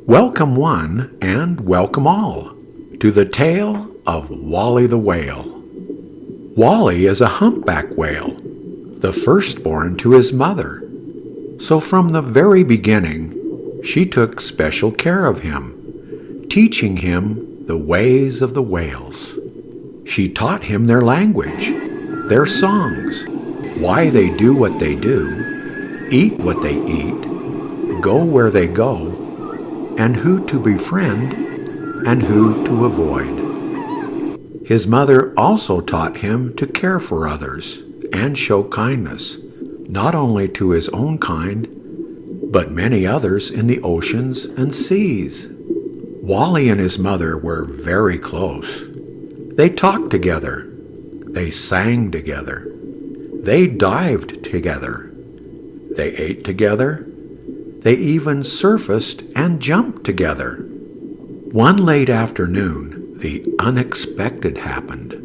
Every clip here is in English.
Welcome one and welcome all to the tale of Wally the Whale. Wally is a humpback whale, the firstborn to his mother. So from the very beginning, she took special care of him, teaching him the ways of the whales. She taught him their language, their songs, why they do what they do, eat what they eat, go where they go, and who to befriend and who to avoid. His mother also taught him to care for others and show kindness, not only to his own kind, but many others in the oceans and seas. Wally and his mother were very close. They talked together. They sang together. They dived together. They ate together. They even surfaced and jumped together. One late afternoon, the unexpected happened.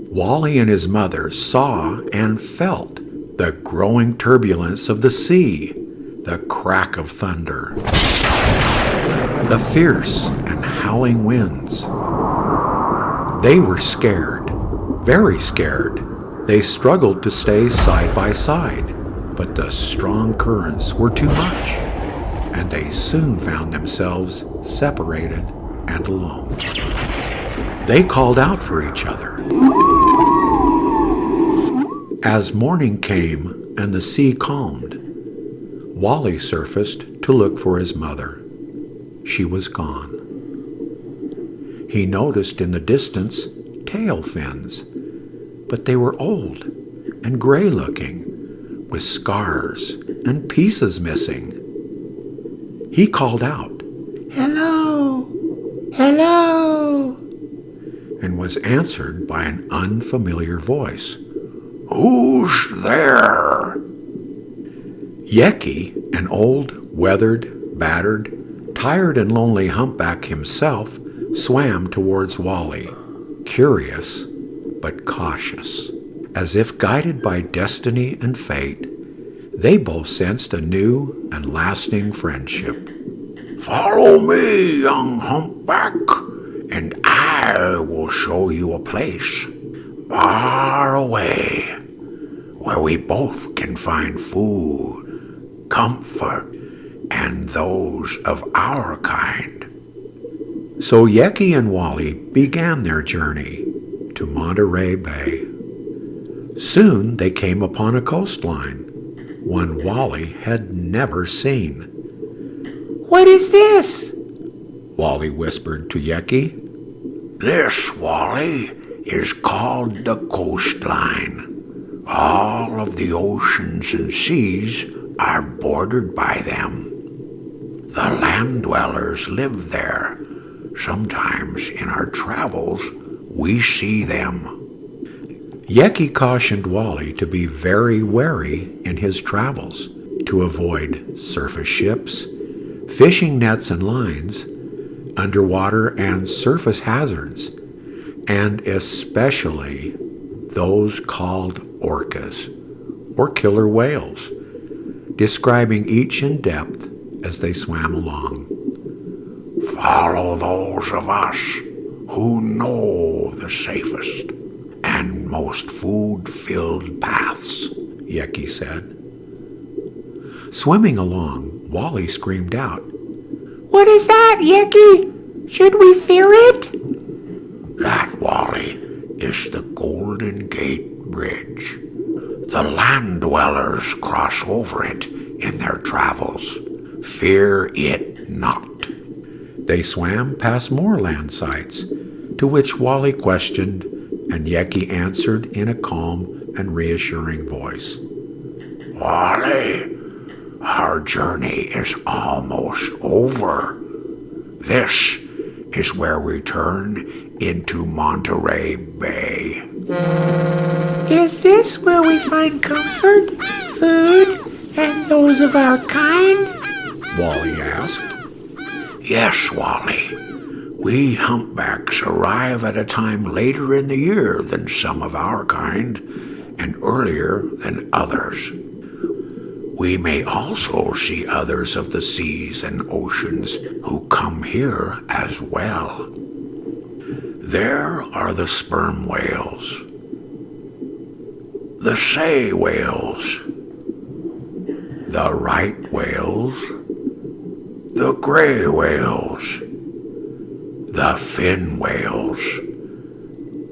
Wally and his mother saw and felt the growing turbulence of the sea, the crack of thunder, the fierce and howling winds. They were scared, very scared. They struggled to stay side by side, but the strong currents were too much, and they soon found themselves separated and alone. They called out for each other. As morning came and the sea calmed, Wally surfaced to look for his mother. She was gone. He noticed in the distance tail fins, but they were old and gray-looking, with scars and pieces missing. He called out, "Hello! Hello!" and was answered by an unfamiliar voice. "Who's there?" Yeki, an old, weathered, battered, tired and lonely humpback himself, swam towards Wally, curious but cautious. As if guided by destiny and fate, they both sensed a new and lasting friendship. "Follow me, young humpback, and I will show you a place far away where we both can find food, comfort, and those of our kind." So Yeki and Wally began their journey to Monterey Bay. Soon they came upon a coastline, one Wally had never seen. "What is this?" Wally whispered to Yeki. "This, Wally, is called the coastline. All of the oceans and seas are bordered by them. The land dwellers live there. Sometimes in our travels, we see them." Yeki cautioned Wally to be very wary in his travels, to avoid surface ships, fishing nets and lines, underwater and surface hazards, and especially those called orcas, or killer whales, describing each in depth as they swam along. "Follow those of us who know the safest and most food-filled paths," Yeki said. Swimming along, Wally screamed out, "What is that, Yeki? Should we fear it?" "That, Wally, is the Golden Gate Bridge. The land dwellers cross over it in their travels. Fear it not." They swam past more land sites, to which Wally questioned, and Yeki answered in a calm and reassuring voice. "Wally, our journey is almost over. This is where we turn into Monterey Bay." "Is this where we find comfort, food, and those of our kind?" Wally asked. "Yes, Wally. We humpbacks arrive at a time later in the year than some of our kind, and earlier than others. We may also see others of the seas and oceans who come here as well. There are the sperm whales, the sei whales, the right whales, the gray whales, the fin whales,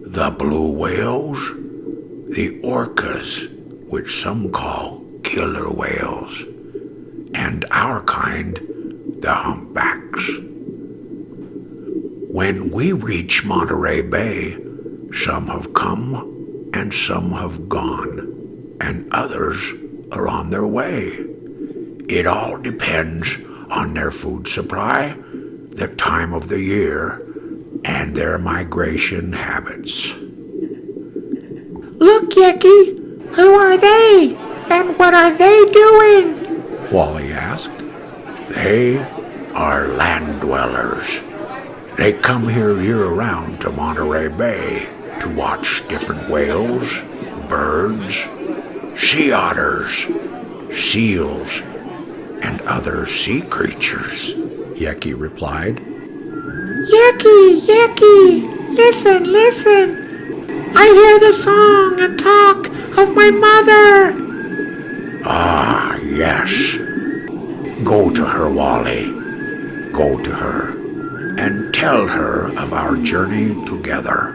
the blue whales, the orcas, which some call killer whales, and our kind, the humpbacks. When we reach Monterey Bay, some have come and some have gone, and others are on their way. It all depends on their food supply, the time of the year, and their migration habits. Look, Yeki, who are they, and what are they doing? Wally asked. They are land dwellers. They come here year-round to Monterey Bay to watch different whales, birds, sea otters, seals, and other sea creatures, Yeki replied. Yeki, listen, listen. I hear the song and talk of my mother. Ah, yes. Go to her, Wally. Go to her and tell her of our journey together,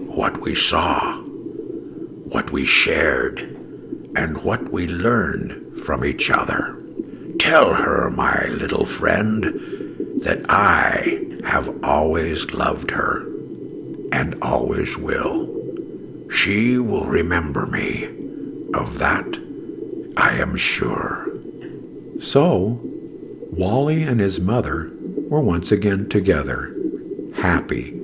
what we saw, what we shared, and what we learned from each other. Tell her, my little friend, that I have always loved her and always will. She will remember me. Of that, I am sure. So, Wally and his mother were once again together, happy,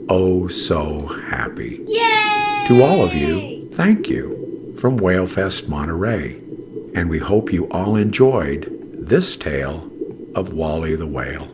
oh so happy. Yay! To all of you, thank you from Whalefest Monterey, and we hope you all enjoyed this tale of Wally the Whale.